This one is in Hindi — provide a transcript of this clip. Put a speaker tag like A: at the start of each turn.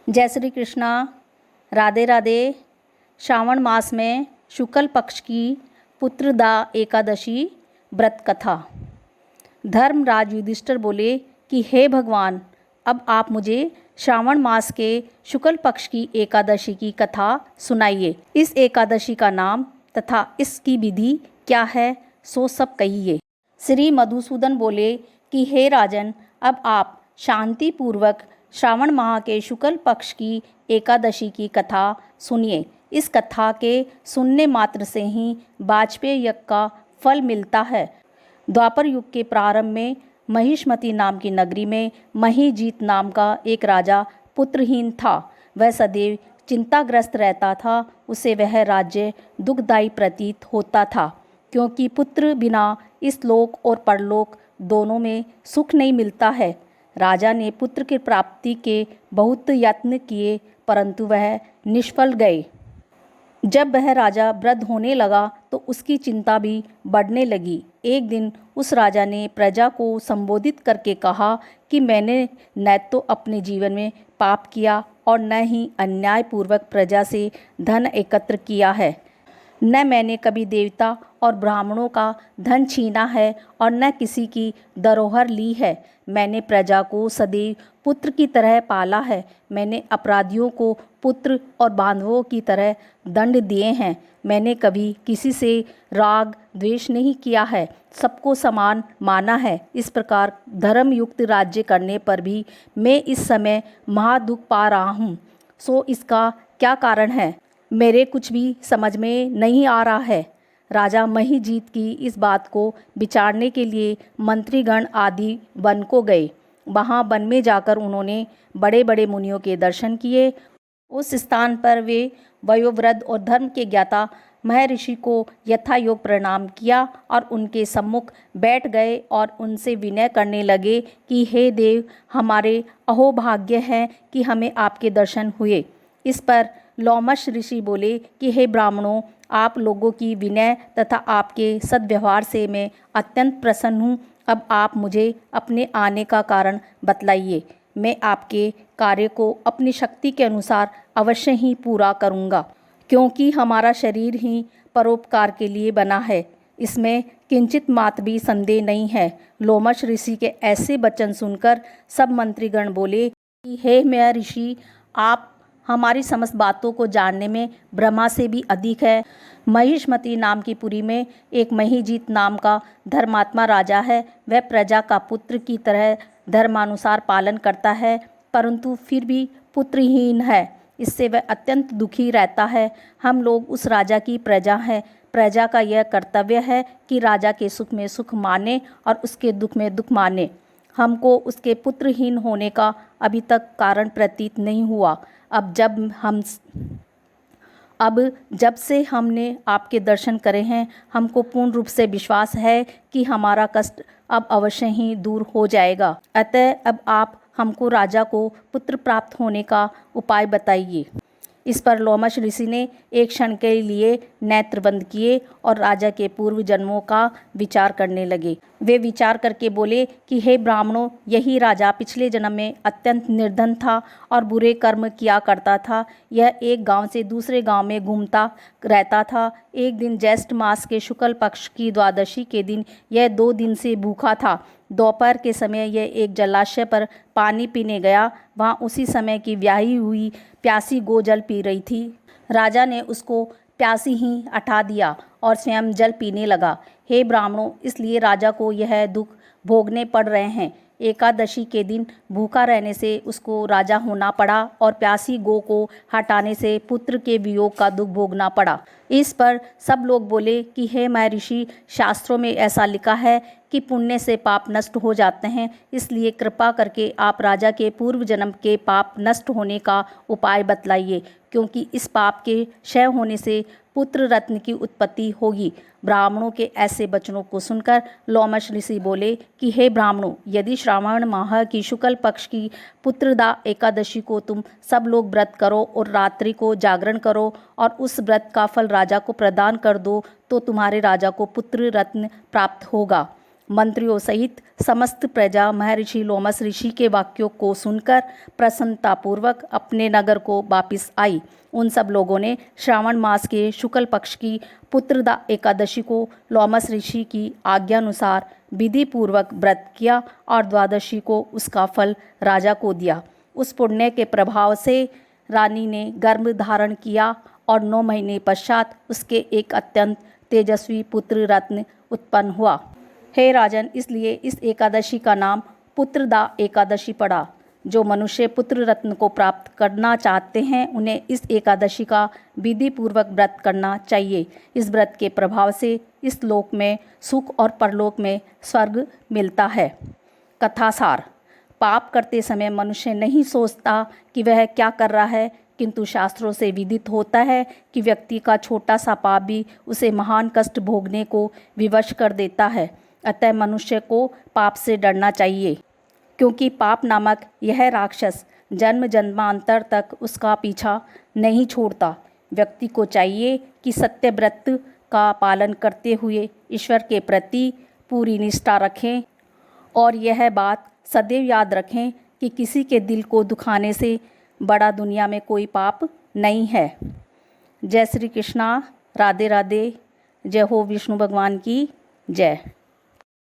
A: जय श्री कृष्णा। राधे राधे। श्रावण मास में शुक्ल पक्ष की पुत्रदा एकादशी व्रत कथा। धर्मराज युधिष्ठिर बोले कि हे भगवान, अब आप मुझे श्रावण मास के शुक्ल पक्ष की एकादशी की कथा सुनाइए। इस एकादशी का नाम तथा इसकी विधि क्या है, सो सब कहिए। श्री मधुसूदन बोले कि हे राजन, अब आप शांति पूर्वक श्रावण माह के शुक्ल पक्ष की एकादशी की कथा सुनिए। इस कथा के सुनने मात्र से ही वाजपेय यज्ञ का फल मिलता है। द्वापर युग के प्रारंभ में महिष्मती नाम की नगरी में महीजीत नाम का एक राजा पुत्रहीन था। वह सदैव चिंताग्रस्त रहता था। उसे वह राज्य दुखदायी प्रतीत होता था, क्योंकि पुत्र बिना इस लोक और परलोक दोनों में सुख नहीं मिलता है। राजा ने पुत्र की प्राप्ति के बहुत यत्न किए, परंतु वह निष्फल गए। जब वह राजा वृद्ध होने लगा तो उसकी चिंता भी बढ़ने लगी। एक दिन उस राजा ने प्रजा को संबोधित करके कहा कि मैंने न तो अपने जीवन में पाप किया और न ही अन्यायपूर्वक प्रजा से धन एकत्र किया है। न मैंने कभी देवता और ब्राह्मणों का धन छीना है और न किसी की धरोहर ली है। मैंने प्रजा को सदैव पुत्र की तरह पाला है। मैंने अपराधियों को पुत्र और बांधवों की तरह दंड दिए हैं। मैंने कभी किसी से राग द्वेष नहीं किया है, सबको समान माना है। इस प्रकार धर्मयुक्त राज्य करने पर भी मैं इस समय महादुख पा रहा हूँ। सो इसका क्या कारण है, मेरे कुछ भी समझ में नहीं आ रहा है। राजा महीजीत की इस बात को विचारने के लिए मंत्रीगण आदि वन को गए। वहाँ वन में जाकर उन्होंने बड़े बड़े मुनियों के दर्शन किए। उस स्थान पर वे वयोवृद्ध और धर्म के ज्ञाता महर्षि को यथायोग प्रणाम किया और उनके सम्मुख बैठ गए और उनसे विनय करने लगे कि हे देव, हमारे अहोभाग्य है कि हमें आपके दर्शन हुए। इस पर लोमश ऋषि बोले कि हे ब्राह्मणों, आप लोगों की विनय तथा आपके सद्व्यवहार से मैं अत्यंत प्रसन्न हूँ। अब आप मुझे अपने आने का कारण बतलाइए। मैं आपके कार्य को अपनी शक्ति के अनुसार अवश्य ही पूरा करूँगा, क्योंकि हमारा शरीर ही परोपकार के लिए बना है, इसमें किंचित मात्र भी संदेह नहीं है। लोमश ऋषि के ऐसे वचन सुनकर सब मंत्रीगण बोले कि हे महर्षि, आप हमारी समस्त बातों को जानने में ब्रह्मा से भी अधिक है। महिष्मती नाम की पुरी में एक महीजीत नाम का धर्मात्मा राजा है। वह प्रजा का पुत्र की तरह धर्मानुसार पालन करता है, परंतु फिर भी पुत्रहीन है। इससे वह अत्यंत दुखी रहता है। हम लोग उस राजा की प्रजा हैं। प्रजा का यह कर्तव्य है कि राजा के सुख में सुख माने और उसके दुख में दुख माने। हमको उसके पुत्रहीन होने का अभी तक कारण प्रतीत नहीं हुआ। अब जब से हमने आपके दर्शन करे हैं, हमको पूर्ण रूप से विश्वास है कि हमारा कष्ट अब अवश्य ही दूर हो जाएगा। अतः अब आप हमको राजा को पुत्र प्राप्त होने का उपाय बताइए। इस पर लोमश ऋषि ने एक क्षण के लिए नेत्र बंद किए और राजा के पूर्व जन्मों का विचार करने लगे। वे विचार करके बोले कि हे ब्राह्मणों, यही राजा पिछले जन्म में अत्यंत निर्धन था और बुरे कर्म किया करता था। यह एक गांव से दूसरे गांव में घूमता रहता था। एक दिन ज्येष्ठ मास के शुक्ल पक्ष की द्वादशी के दिन यह 2 दिन से भूखा था। दोपहर के समय यह एक जलाशय पर पानी पीने गया। वहाँ उसी समय की ब्याही हुई प्यासी गो जल पी रही थी। राजा ने उसको प्यासी ही हटा दिया और स्वयं जल पीने लगा। हे ब्राह्मणों, इसलिए राजा को यह दुख भोगने पड़ रहे हैं। एकादशी के दिन भूखा रहने से उसको राजा होना पड़ा और प्यासी गो को हटाने से पुत्र के वियोग का दुख भोगना पड़ा। इस पर सब लोग बोले कि हे महर्षि, शास्त्रों में ऐसा लिखा है कि पुण्य से पाप नष्ट हो जाते हैं, इसलिए कृपा करके आप राजा के पूर्व जन्म के पाप नष्ट होने का उपाय बतलाइए, क्योंकि इस पाप के क्षय होने से पुत्र रत्न की उत्पत्ति होगी। ब्राह्मणों के ऐसे वचनों को सुनकर लोमश ऋषि बोले कि हे ब्राह्मणों, यदि श्रावण माह की शुक्ल पक्ष की पुत्रदा एकादशी को तुम सब लोग व्रत करो और रात्रि को जागरण करो और उस व्रत का फल राजा को प्रदान कर दो, तो तुम्हारे राजा को पुत्र रत्न प्राप्त होगा। मंत्रियों सहित समस्त प्रजा महर्षि लोमस ऋषि के वाक्यों को सुनकर प्रसन्नतापूर्वक अपने नगर को वापस आई। उन सब लोगों ने श्रावण मास के शुक्ल पक्ष की पुत्रदा एकादशी को लोमस ऋषि की आज्ञानुसार विधि पूर्वक व्रत किया और द्वादशी को उसका फल राजा को दिया। उस पुण्य के प्रभाव से रानी ने गर्भ धारण किया और 9 महीने पश्चात उसके एक अत्यंत तेजस्वी पुत्र रत्न उत्पन्न हुआ। हे राजन, इसलिए इस एकादशी का नाम पुत्रदा एकादशी पड़ा। जो मनुष्य पुत्र रत्न को प्राप्त करना चाहते हैं उन्हें इस एकादशी का विधि पूर्वक व्रत करना चाहिए। इस व्रत के प्रभाव से इस लोक में सुख और परलोक में स्वर्ग मिलता है। कथासार। पाप करते समय मनुष्य नहीं सोचता कि वह क्या कर रहा है, किंतु शास्त्रों से विदित होता है कि व्यक्ति का छोटा सा पाप भी उसे महान कष्ट भोगने को विवश कर देता है। अतः मनुष्य को पाप से डरना चाहिए, क्योंकि पाप नामक यह राक्षस जन्म जन्मांतर तक उसका पीछा नहीं छोड़ता। व्यक्ति को चाहिए कि सत्य व्रत का पालन करते हुए ईश्वर के प्रति पूरी निष्ठा रखें और यह बात सदैव याद रखें कि किसी के दिल को दुखाने से बड़ा दुनिया में कोई पाप नहीं है। जय श्री कृष्णा। राधे राधे। जय हो विष्णु भगवान की जय।